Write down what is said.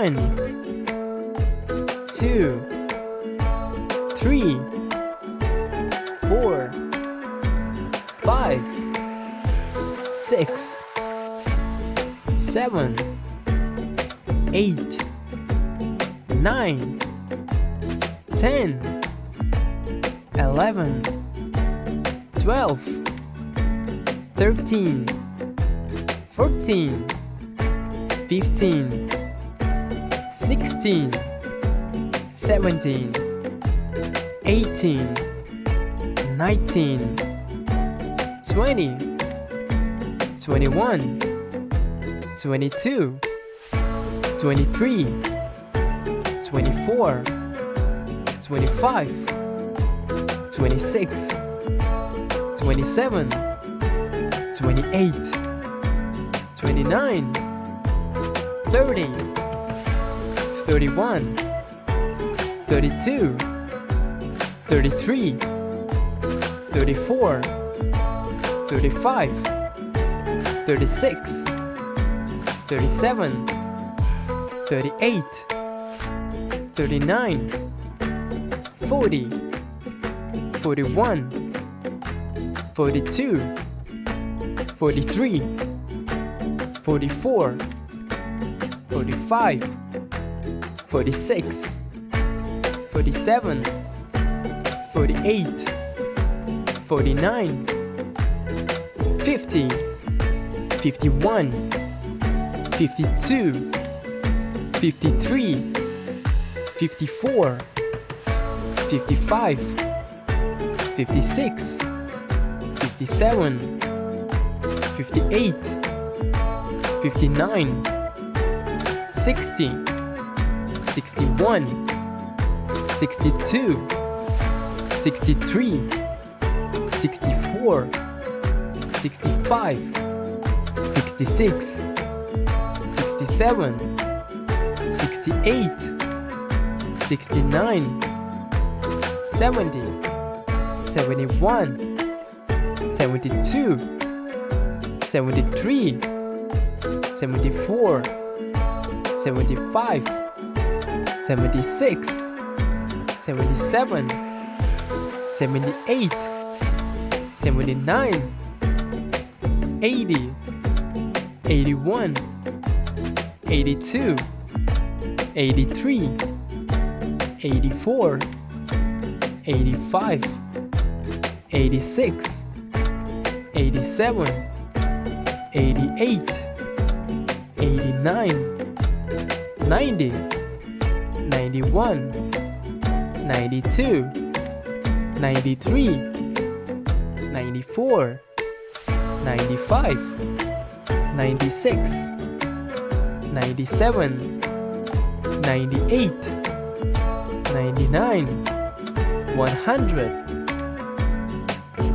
1, 2, 3, 4, 5, 6, 7, 8, 9, 10, 11, 12, 13, 14, 15, 16, 17, 18, 19, 20, 21, 22, 23, 24, 25, 26, 27, 28, 29, 30, 31, 32, 33, 34, 35, 36, 37, 38, 39, 40, 41, 42, 43, 44, 45, 46, 47, 48, 49, 50, 51, 52, 53, 54, 55, 56, 57, 58, 59, 60, 61, 62, 63, 64, 65, 66, 67, 68, 69, 70, 71, 72, 73, 74, 75, 76, 77, 78, 79, 80, 81, 82, 83, 84, 85, 86, 87, 88, 89, 90, 91, 92, 93, 94, 95, 96, 97, 98, 99, 100.